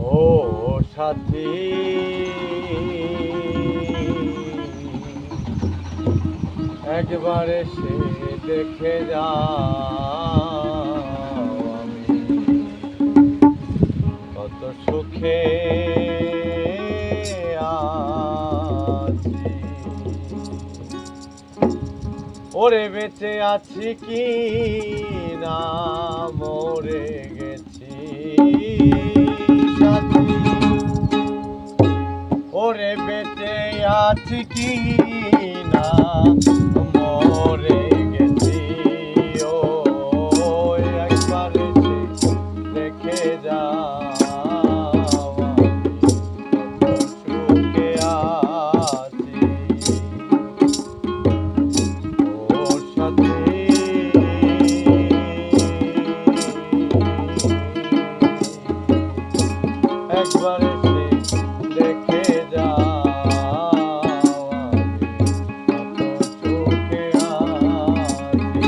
ও সাথী, একবার এসে দেখে যাও আমি কত সুখে আছি। ওরে বেঁচে আছি কি না মরে গেছি সাথী, ওরে বেঁচে আছি কি না মরে গেছি। ও একবার এসে দেখে যাও আমি কত সুখে আছি। ও সাথী, একবার এসে দেখে যাও আমি কত সুখে আছি।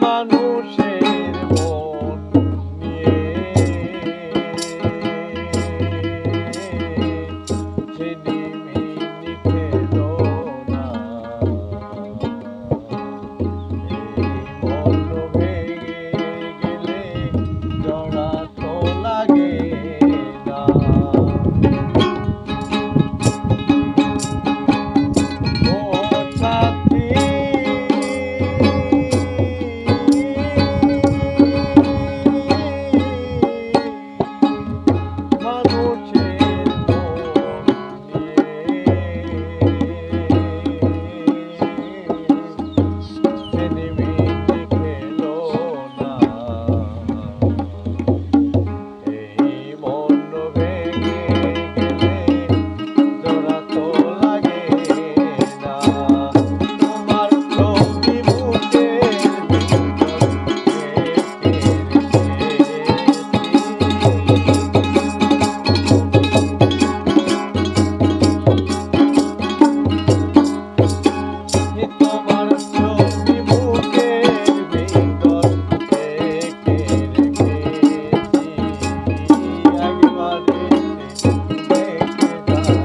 মানুষের মন নিয়ে ঝিনিমিনি খেলো না। এই মন ভেঙে গেলে জড়া তো লাগে না। ও সাথী মানুষের মন নিয়ে ঝিনিমিনি খেলো না। এই মন ভেঙে গেলে জোড়া তো লাগে না। তোমার ছবি বুকের ভিতর তোমার ছবি বুকের ভিতর রেখে রেখেছি। একবার এসে দেখে যাও।